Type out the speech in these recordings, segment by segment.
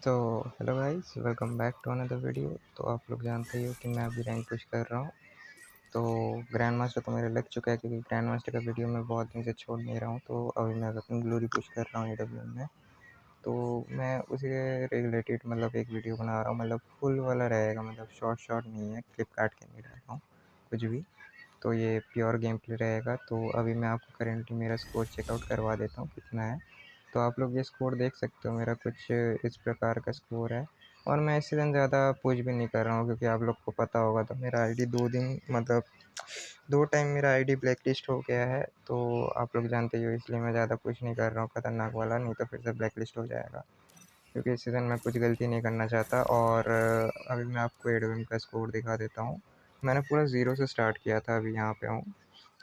तो hello guys, welcome back to another video. तो आप लोग जानते ही हो कि मैं अभी रैंक पुश कर रहा हूँ। तो ग्रैंड मास्टर तो मेरे लग चुका है, क्योंकि ग्रैंड मास्टर का वीडियो मैं बहुत दिन से छोड़ नहीं रहा हूँ। तो अभी मैं अपनी ग्लोरी पुश कर रहा हूँ एडब्ल्यू में। तो मैं उसी के रिलेटेड एक वीडियो बना रहा हूँ, फुल वाला रहेगा, शॉर्ट शॉर्ट नहीं है, क्लिप काट के नहीं रह रहा हूँ कुछ भी। तो ये प्योर गेम प्ले रहेगा। तो अभी मैं आपको करेंटली मेरा स्कोर चेकआउट करवा देता हूँ कितना है। तो आप लोग ये स्कोर देख सकते हो, मेरा कुछ इस प्रकार का स्कोर है। और मैं इस सीज़न ज़्यादा पुश भी नहीं कर रहा हूँ, क्योंकि आप लोग को पता होगा तो मेरा आईडी 2 दिन 2 टाइम मेरा आईडी ब्लैक लिस्ट हो गया है। तो आप लोग जानते ही हो, इसलिए मैं ज़्यादा पुश नहीं कर रहा हूँ खतरनाक वाला, नहीं तो फिर से ब्लैक लिस्ट हो जाएगा। क्योंकि इस सीज़न मैं कुछ गलती नहीं करना चाहता। और अभी मैं आपको एडविन का स्कोर दिखा देता हूँ। मैंने पूरा ज़ीरो से स्टार्ट किया था, अभी यहाँ पे हूँ।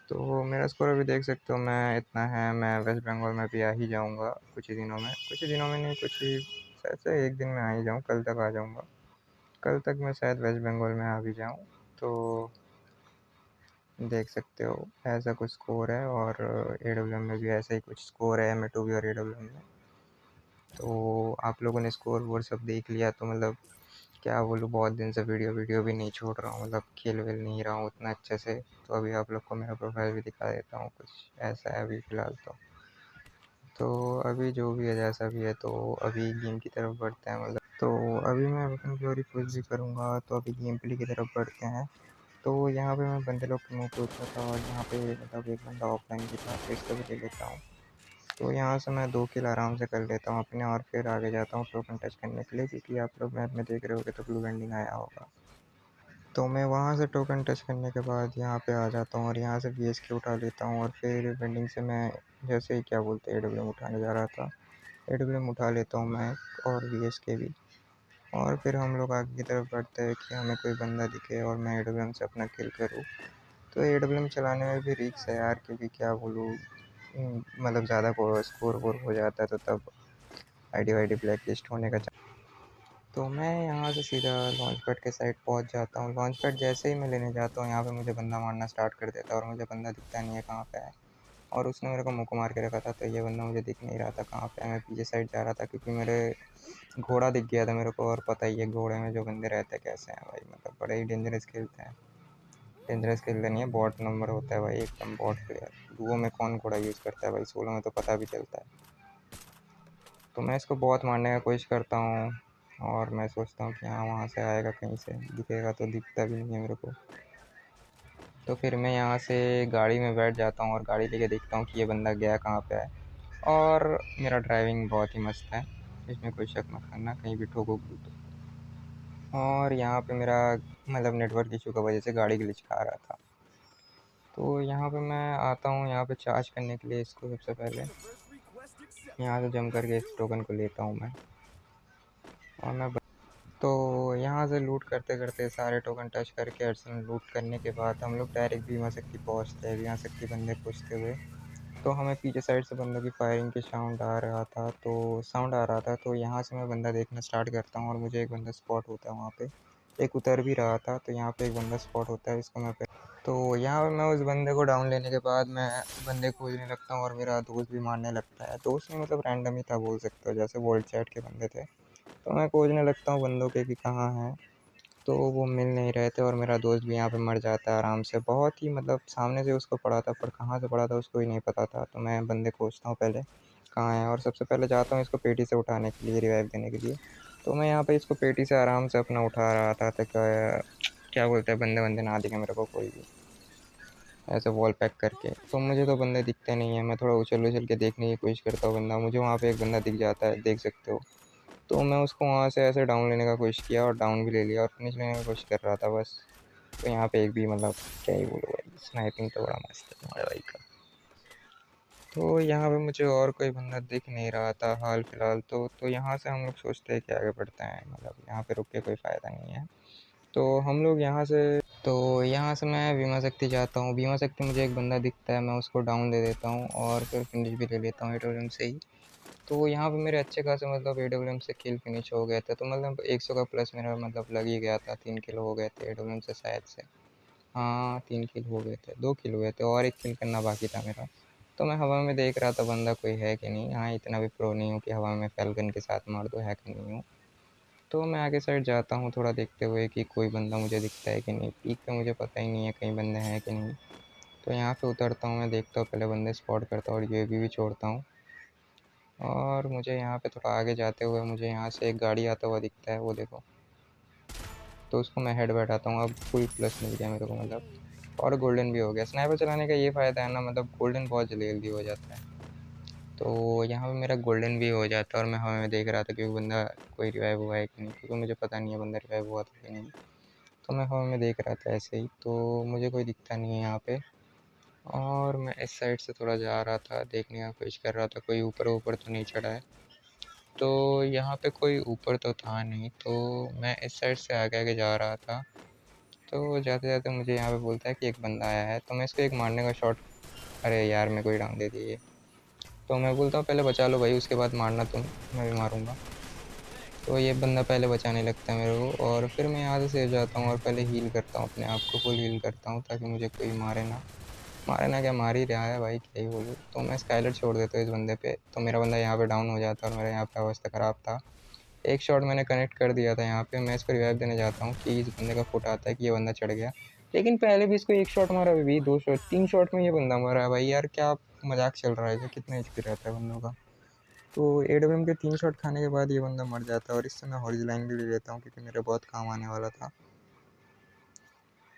तो मेरा स्कोर अभी देख सकते हो, मैं इतना है। मैं वेस्ट बंगाल में भी आ ही जाऊँगा कुछ ही दिनों में नहीं, कुछ ही शायद से एक दिन में आ ही जाऊँ, कल तक आ जाऊँगा। कल तक मैं शायद वेस्ट बंगाल में आ भी जाऊँ। तो देख सकते हो ऐसा कुछ स्कोर है। और एडब्ल्यू में भी ऐसा ही कुछ स्कोर है, M2 भी और एडब्ल्यू में। तो आप लोगों ने स्कोर वोर सब देख लिया, तो क्या बोलूँ, बहुत दिन से वीडियो भी नहीं छोड़ रहा हूँ, खेल वेल नहीं रहा हूँ उतना अच्छे से। तो अभी आप लोग को मेरा प्रोफाइल भी दिखा देता हूँ, कुछ ऐसा है अभी फ़िलहाल। तो अभी जो भी है, जैसा भी है, तो अभी गेम की तरफ बढ़ते हैं। तो अभी मैं अपनी ग्लोरी पुश भी करूँगा। तो अभी गेम प्ले की तरफ बढ़ते हैं। तो यहाँ पे मैं बंदे लोग के मुँह पे उतरा था, और यहाँ पे एक बंदा ऑफलाइन भी था, तो इसको भी ले लेता हूँ। तो यहाँ से मैं 2 किल आराम से कर लेता हूँ अपने, और फिर आगे जाता हूँ टोकन टच करने के लिए, क्योंकि आप लोग मैप में देख रहे होगे तो ब्लू वेंडिंग आया होगा। तो मैं वहाँ से टोकन टच करने के बाद यहाँ पे आ जाता हूँ, और यहाँ से VSK उठा लेता हूँ। और फिर वेंडिंग से मैं जैसे ही क्या बोलते हैं AWM उठाने जा रहा था, AWM उठा लेता हूँ मैं, और VSK भी। और फिर हम लोग आगे की तरफ बढ़ते हैं कि हमें कोई बंदा दिखे और मैं AWM से अपना किल करूँ। तो AWM चलाने में भी रिस्क है यार, क्योंकि क्या बोलूँ, ज़्यादा स्कोर वोर हो जाता है, तो तब आईडी वाईडी ब्लैक लिस्ट होने का। तो मैं यहाँ से सीधा लॉन्च पैड के साइड पहुँच जाता हूँ। लॉन्च पैड जैसे ही मैं लेने जाता हूँ, यहाँ पे मुझे बंदा मारना स्टार्ट कर देता है, और मुझे बंदा दिखता नहीं है कहाँ पे है। और उसने मेरे को मुक्का मार के रखा था, तो ये बंदा मुझे दिख नहीं रहा था कहाँ पे है। मैं पीछे साइड जा रहा था, क्योंकि मेरे घोड़ा दिख गया था मेरे को। और पता ही है घोड़े में जो बंदे रहते हैं कैसे हैं भाई, बड़े ही डेंजरस खेलते हैं। डेंजरस खेलते नहीं है, बॉट नंबर होता है भाई, एकदम बॉट प्लेयर। डुओ में कौन घोड़ा यूज़ करता है भाई, सोलो में तो पता भी चलता है। तो मैं इसको बहुत मारने का कोशिश करता हूँ, और मैं सोचता हूँ कि हाँ, वहाँ से आएगा, कहीं से दिखेगा, तो दिखता भी नहीं है मेरे को। तो फिर मैं यहाँ से गाड़ी में बैठ जाता हूँ, और गाड़ी लेके देखता हूँ कि ये बंदा गया कहाँ पे है। और मेरा ड्राइविंग बहुत ही मस्त है, इसमें कोई शक मत करना, कहीं भी ठोकोगे तो। और यहाँ पे मेरा नेटवर्क इशू की वजह से गाड़ी ग्लिच खा रहा था। तो यहाँ पे मैं आता हूँ, यहाँ पे चार्ज करने के लिए इसको। सबसे पहले यहाँ से जम करके इस टोकन को लेता हूँ मैं, और मैं तो यहाँ से लूट करते करते सारे टोकन टच करके अर्सन लूट करने के बाद हम लोग डायरेक्ट बीमा शक्ति पहुँचते हैं। बीमा शक्ति बंदे पूछते हुए, तो हमें पीछे साइड से बंदों की फायरिंग की साउंड आ रहा था। तो यहाँ से मैं बंदा देखना स्टार्ट करता हूँ, और मुझे एक बंदा स्पॉट होता है वहाँ पे। एक उतर भी रहा था, तो यहाँ पे एक बंदा स्पॉट होता है, इसको मैं तो यहाँ पे मैं उस बंदे को डाउन लेने के बाद मैं बंदे खोजने लगता हूँ, और मेरा दोस्त भी मारने लगता है। दोस्त नहीं, रैंडम ही था बोल सकते हो, जैसे वर्ल्ड चैट के बंदे थे। तो मैं खोजने लगता हूँ बंदों के कि कहाँ हैं। तो वो मिल नहीं रहे थे, और मेरा दोस्त भी यहाँ पे मर जाता है आराम से। बहुत ही सामने से उसको पड़ा था, पर कहाँ से पड़ा था उसको ही नहीं पता था। तो मैं बंदे खोजता हूँ पहले कहाँ है, और सबसे पहले जाता हूँ इसको पेटी से उठाने के लिए, रिवाइव देने के लिए। तो मैं यहाँ पे इसको पेटी से आराम से अपना उठा रहा था, ताकि क्या बोलते हैं, बंदे बंदे ना दिखे मेरे को कोई भी, ऐसे वॉल पैक करके। तो मुझे तो बंदे दिखते नहीं है, मैं थोड़ा उछल उछल के देखने की कोशिश करता हूँ बंदा। मुझे वहाँ पे एक बंदा दिख जाता है, देख सकते हो। तो मैं उसको वहाँ से ऐसे डाउन लेने का कोशिश किया, और डाउन भी ले लिया, और फिनिश लेने की कोशिश कर रहा था बस। तो यहाँ पे एक भी क्या ही बोलो भाई, स्नाइपिंग तो बड़ा मस्त है तुम्हारे भाई का। तो यहाँ पे मुझे और कोई बंदा दिख नहीं रहा था हाल फिलहाल। तो यहाँ से हम लोग सोचते हैं कि आगे बढ़ते हैं, यहाँ पे रुक के कोई फ़ायदा नहीं है। तो हम लोग यहाँ से मैं बीमा शक्ति जाता हूँ। बीमा शक्ति मुझे एक बंदा दिखता है, मैं उसको डाउन दे देता हूँ, और फिर फिनिश भी ले लेता हूँ एडब्ल्यूएम से ही। तो यहाँ पे मेरे अच्छे खासे एडब्ल्यूएम से किल फिनिश हो गए थे। तो 100 का प्लस मेरा लग ही गया था। 3 किल हो गए थे एडब्ल्यूएम से शायद से। हाँ, 3 किल हो गए थे, 2 किल हुए थे, और 1 किल करना बाकी था मेरा। तो मैं हवा में देख रहा था बंदा कोई है कि नहीं। हाँ, इतना भी प्रो नहीं हूँ कि हवा में फैल्कन के साथ मार दो, हैकर नहीं हूँ। तो मैं आगे साइड जाता हूँ थोड़ा देखते हुए कि कोई बंदा मुझे दिखता है कि नहीं। पीक पे मुझे पता ही नहीं है कहीं बंदे हैं कि नहीं। तो यहाँ पे उतरता हूँ, मैं देखता हूँ पहले बंदे स्पॉट करता हूँ और यूएवी भी छोड़ता हूँ। और मुझे यहाँ पे थोड़ा आगे जाते हुए मुझे यहाँ से एक गाड़ी आता हुआ दिखता है, वो देखो। तो उसको मैं हेड बैठाता हूँ, अब फुल प्लस मिल गया मेरे को मतलब। और गोल्डन भी हो गया। स्नाइपर चलाने का ये फ़ायदा है ना, मतलब गोल्डन बहुत जल्दी जल्दी हो जाता है। तो यहाँ पे मेरा गोल्डन भी हो जाता है और मैं हवा में देख रहा था कि वो बंदा कोई रिवाइव हुआ है कि नहीं, क्योंकि मुझे पता नहीं है बंदा रिवाइव हुआ था कि नहीं। तो मैं हवा में देख रहा था ऐसे ही, तो मुझे कोई दिखता नहीं है यहाँ पे। और मैं इस साइड से थोड़ा जा रहा था, देखने का कोशिश कर रहा था कोई ऊपर ऊपर तो नहीं चढ़ा है। तो यहाँ पे कोई ऊपर तो था नहीं, तो मैं इस साइड से आगे आगे जा रहा था। तो जाते जाते मुझे यहाँ पे बोलता है कि एक बंदा आया है, तो मैं इसको एक मारने का शॉट। अरे यार, मेरे को ही डाउन दे दिए। तो मैं बोलता हूँ पहले बचा लो भाई, उसके बाद मारना तुम, मैं भी मारूंगा। तो ये बंदा पहले बचाने लगता है मेरे को, और फिर मैं यहाँ से सेव जाता हूँ और पहले हील करता हूँ अपने आप को, फुल हील करता हूँ ताकि मुझे कोई मारे ना। मारे ना क्या, मार ही रहा है भाई, क्या ही बोलूँ। तो मैं स्काइलर छोड़ देता हूँ इस बंदे पे, तो मेरा बंदा यहाँ पे डाउन हो जाता है और मेरा यहाँ पे अवस्था ख़राब था। एक शॉट मैंने कनेक्ट कर दिया था यहाँ पे। मैं इसको रिवाइव देने जाता हूँ कि इस बंदे का फुट आता है कि ये बंदा चढ़ गया, लेकिन पहले भी इसको एक शॉट मारा, अभी भी दो शॉट, तीन शॉट में ये बंदा मरा है भाई। यार क्या मजाक चल रहा है, जो कितना एचपी रहता है बंदों का। तो एडब्ल्यूएम के तीन शॉट खाने के बाद ये बंदा मर जाता है, और इससे मैं हॉरिज़ॉन्टल लाइन भी ले लेता हूँ क्योंकि मेरे बहुत काम आने वाला था।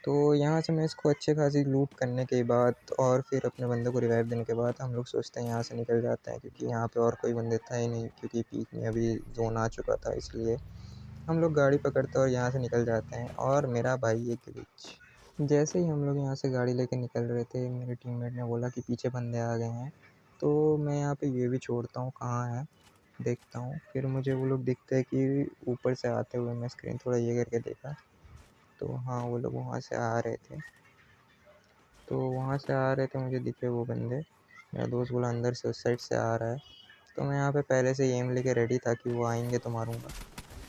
तो यहाँ से मैं इसको अच्छे खासी लूट करने के बाद और फिर अपने बंदे को रिवाइव देने के बाद हम लोग सोचते हैं यहाँ से निकल जाते हैं, क्योंकि यहाँ पे और कोई बंदे था ही नहीं, क्योंकि पीक में अभी जोन आ चुका था। इसलिए हम लोग गाड़ी पकड़ते हैं और यहाँ से निकल जाते हैं। और मेरा भाई एक ग्लिच, जैसे ही हम लोग यहाँ से गाड़ी लेके निकल रहे थे, मेरे टीममेट ने बोला कि पीछे बंदे आ गए हैं। तो मैं यहाँ पे ये भी छोड़ता हूँ कहाँ है, देखता हूँ। फिर मुझे वो लोग दिखते हैं कि ऊपर से आते हुए, मैं स्क्रीन थोड़ा ये करके देखा, तो हाँ वो लोग वहाँ से आ रहे थे। तो वहाँ से आ रहे थे, मुझे दिखे वो बंदे। मेरा दोस्त बोला अंदर से उस साइड से आ रहा है। तो मैं यहाँ पे पहले से ही एम लेके रेडी था कि वो आएंगे तो मारूंगा।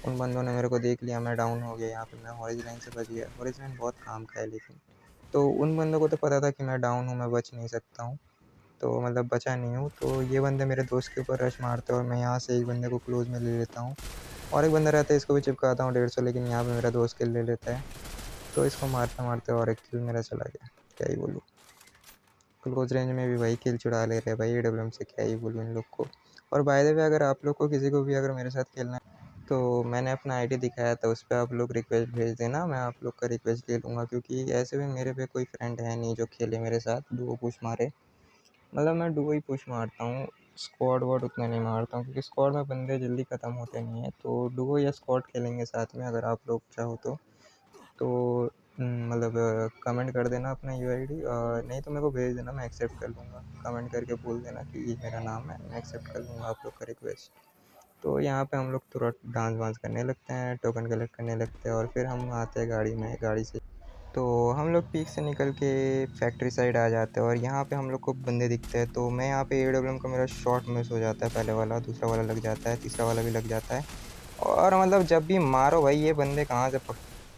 उन बंदों ने मेरे को देख लिया, मैं डाउन हो गया। यहाँ पे मैं हॉरिज़ॉन्टल लाइन से बच गया। हॉरिज़ॉन्टल लाइन बहुत काम का है लेकिन। तो उन बंदों को तो पता था कि मैं डाउन हूँ, मैं बच नहीं सकता हूँ, तो मतलब बचा नहीं हूँ। तो ये बंदे मेरे दोस्त के ऊपर रश मारते हैं और मैं यहाँ से एक बंदे को क्लोज में ले लेता हूँ। और एक बंदा रहता है, इसको भी चिपकाता हूँ 150, लेकिन यहाँ पे मेरा दोस्त किल ले लेता है। तो इसको मारते मारते और एक किल मेरा चला गया, क्या ही बोलूँ। क्लोज रेंज में भी भाई किल चुरा ले रहे हैं भाई एडब्ल्यूएम से, क्या ही बोलूँ इन लोग को। और बाय द वे, अगर आप लोग को किसी को भी अगर मेरे साथ खेलना है, तो मैंने अपना आईडी दिखाया था, उस पर आप लोग रिक्वेस्ट भेज देना, मैं आप लोग का रिक्वेस्ट ले लूँगा। क्योंकि ऐसे भी मेरे पे कोई फ्रेंड है नहीं जो खेले मेरे साथ डुओ पुश मारे। मतलब मैं डुओ ही पुश मारता हूँ, स्क्वाड वर्ड उतना नहीं मारता हूँ, क्योंकि स्क्वाड में बंदे जल्दी ख़त्म होते नहीं हैं। तो डुओ या स्क्वाड खेलेंगे साथ में, अगर आप लोग चाहो तो मतलब कमेंट कर देना अपना यूआईडी, नहीं तो मेरे को भेज देना, मैं एक्सेप्ट कर लूँगा। कमेंट करके बोल देना कि ये मेरा नाम है, मैं एक्सेप्ट कर लूँगा आप लोग का रिक्वेस्ट। तो यहाँ पे हम लोग तुरंत डांस वांस करने लगते हैं, टोकन कलेक्ट करने लगते हैं, और फिर हम आते हैं गाड़ी में, गाड़ी से। तो हम लोग पीक से निकल के फैक्ट्री साइड आ जाते हैं, और यहाँ पे हम लोग को बंदे दिखते हैं। तो मैं यहाँ पे एडब्ल्यूएम का मेरा शॉट मिस हो जाता है, पहले वाला, दूसरा वाला लग जाता है, तीसरा वाला भी लग जाता है। और मतलब जब भी मारो भाई, ये बंदे कहाँ से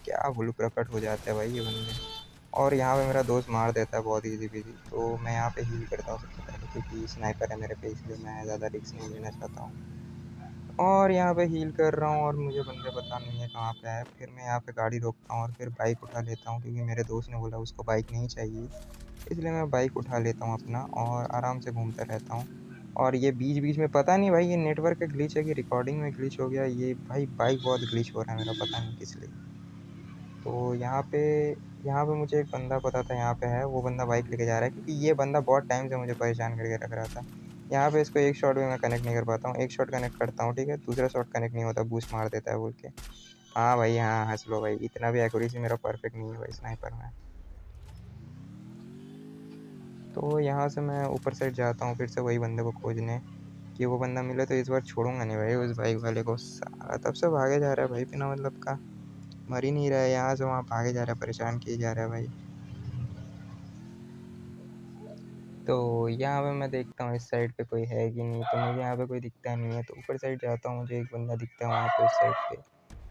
क्या बोलूँ, प्रकट हो जाते हैं भाई ये बंदे। और यहाँ पे मेरा दोस्त मार देता है बहुत ईजी बीजी। तो मैं यहाँ पे हील करता हूँ सबसे पहले, क्योंकि स्नाइपर है मेरे पे, इसलिए मैं ज़्यादा रिस्क नहीं लेना चाहता हूँ। और यहाँ पे हील कर रहा हूँ और मुझे बंदे पता नहीं है कहाँ पे है। फिर मैं यहाँ पे गाड़ी रोकता हूँ और फिर बाइक उठा लेता हूँ, क्योंकि मेरे दोस्त ने बोला उसको बाइक नहीं चाहिए। इसलिए मैं बाइक उठा लेता हूँ अपना और आराम से घूमता रहता हूँ। और ये बीच बीच में पता नहीं भाई, ये नेटवर्क का ग्लिच है कि रिकॉर्डिंग में ग्लिच हो गया, ये भाई बाइक बहुत ग्लिच हो रहा है मेरा, पता नहीं किस लिए। तो यहाँ पे मुझे एक बंदा पता था यहाँ पे है, वो बंदा बाइक लेके जा रहा है, क्योंकि ये बंदा बहुत टाइम से मुझे परेशान करके रख रहा था। यहाँ पे इसको एक शॉट भी मैं कनेक्ट नहीं कर पाता हूँ। एक शॉट कनेक्ट करता हूँ, ठीक है, दूसरा शॉट कनेक्ट नहीं होता, बूस्ट मार देता है बोल के। हाँ भाई, हाँ हंस लो भाई, इतना भी एक्यूरेसी मेरा परफेक्ट नहीं है भाई स्नाइपर में। तो यहाँ से मैं ऊपर साइड जाता हूँ फिर से वही बंदे को खोजने, कि वो बंदा मिले तो इस बार छोड़ूंगा नहीं भाई उस बाइक वाले को। साला तब से भागे जा रहा है भाई बिना मतलब का, मर ही नहीं रहा है, यहाँ से वहाँ भागे जा रहा है, परेशान किए जा रहा है भाई। तो यहाँ पे मैं देखता हूँ इस साइड पे कोई है कि नहीं, तो मुझे यहाँ पे कोई दिखता नहीं है। तो ऊपर साइड जाता हूँ, मुझे एक बंदा दिखता है वहाँ पे उस साइड पे।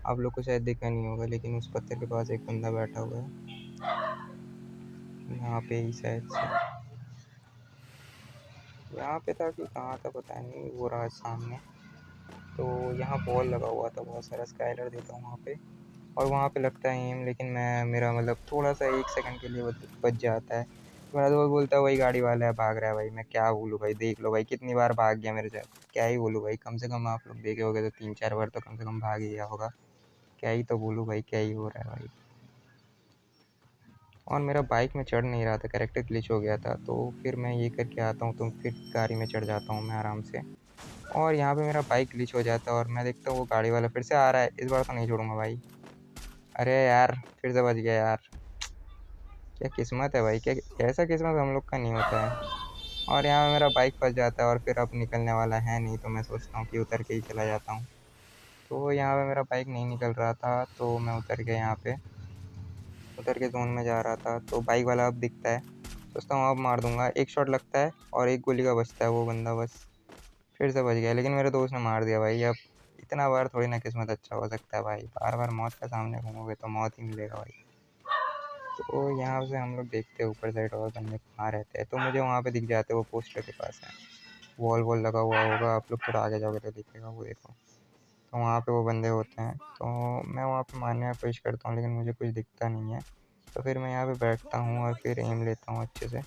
आप लोग को शायद दिखा नहीं होगा, लेकिन उस पत्थर के पास एक बंदा बैठा हुआ है, यहाँ पे ही शायद से। यहाँ पे था कि कहाँ था पता नहीं, वो रहा सामने। तो यहाँ बॉल लगा हुआ था बहुत सारा, स्काइलर देता हूँ वहाँ पे, और वहाँ पे लगता है एम, लेकिन मैं मेरा मतलब थोड़ा-सा 1 सेकंड के लिए बच जाता है। तो मेरा दोस्त बोलता है वही गाड़ी वाला है, भाग रहा है भाई। मैं क्या बोलूँ भाई, देख लो भाई कितनी बार भाग गया मेरे साथ। क्या ही बोलूँ भाई, कम से कम आप लोग देखे होंगे तो 3-4 बार तो कम से कम भाग ही गया होगा। क्या ही तो बोलूँ भाई, क्या ही हो रहा है भाई। और मेरा बाइक में चढ़ नहीं रहा था, कैरेक्टर ग्लिच हो गया था। तो फिर मैं ये करके आता हूँ तो फिर गाड़ी में चढ़ जाता हूँ मैं आराम से, और यहाँ पे मेरा बाइक ग्लिच हो जाता है और मैं देखता हूँ वो गाड़ी वाला फिर से आ रहा है। इस बार तो नहीं छोड़ूँगा भाई। अरे यार! फिर से बच गया यार। क्या किस्मत है भाई, क्या ऐसा किस्मत हम लोग का नहीं होता है। और यहाँ पे मेरा बाइक फँस जाता है और फिर अब निकलने वाला है नहीं, तो मैं सोचता हूँ कि उतर के ही चला जाता हूँ। तो यहाँ पे मेरा बाइक नहीं निकल रहा था, तो मैं उतर के यहाँ पे उतर के ज़ोन में जा रहा था, तो बाइक वाला अब दिखता है। सोचता हूँ अब मार दूँगा, एक शॉट लगता है और एक गोली का बचता है वो बंदा बस। फिर से बच गया, लेकिन मेरे दोस्त ने मार दिया भाई। अब इतना बार थोड़ी ना किस्मत अच्छा हो सकता है भाई, बार-बार मौत के सामने घूमोगे तो मौत ही मिलेगा भाई। तो यहाँ से हम लोग देखते हैं ऊपर साइड और बंदे कहाँ रहते हैं, तो मुझे वहाँ पे दिख जाते हैं, वो पोस्टर के पास है। वॉल वॉल लगा हुआ होगा, आप लोग थोड़ा आगे जाओगे तो दिखेगा, वो देखो। तो वहाँ पे वो बंदे होते हैं, तो मैं वहाँ पे मारने की कोशिश करता हूँ लेकिन मुझे कुछ दिखता नहीं है। तो फिर मैं यहाँ पे बैठता हूँ और फिर एम लेता हूँ अच्छे से,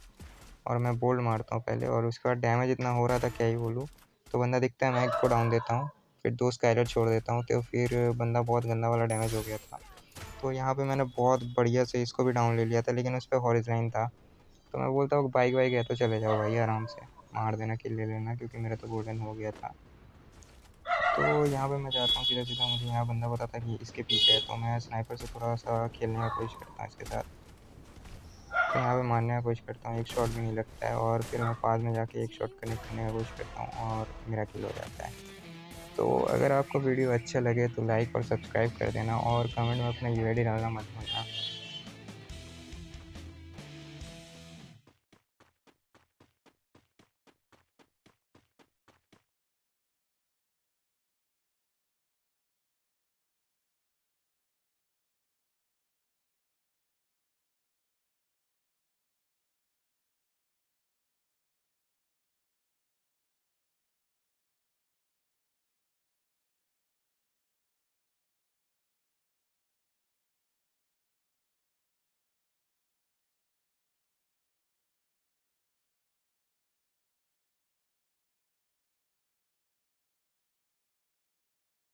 और मैं बोल्ड मारता हूँ पहले, और उसके बाद डैमेज इतना हो रहा था क्या ही बोलूँ। तो बंदा दिखता है, मैं एक को डाउन देता हूँ, फिर 2 स्काइलर छोड़ देता हूँ, तो फिर बंदा बहुत गंदा वाला डैमेज हो गया था। तो यहाँ पे मैंने बहुत बढ़िया से इसको भी डाउन ले लिया था, लेकिन उस पे हॉरिज़ॉन था। तो मैं बोलता हूँ बाइक वाइक है तो चले जाओ भाई आराम से, मार देना, किल ले लेना, क्योंकि मेरा तो गोल्डन हो गया था। तो यहाँ पे मैं जाता हूँ सीधा-सीधा, मुझे यहाँ बंदा पता था कि इसके पीछे है, तो मैं स्नाइपर से थोड़ा-सा खेलने की कोशिश करता हूँ इसके साथ। तो यहाँ पे मारने का कोशिश करता हूँ, एक शॉट भी नहीं लगता है, और फिर मैं पास में जाके एक शॉट कनेक्ट करने का कोशिश करता हूँ और मेरा किल हो जाता है। तो अगर आपको वीडियो अच्छा लगे तो लाइक और सब्सक्राइब कर देना, और कमेंट में अपना यूआईडी डालना मत भूलना।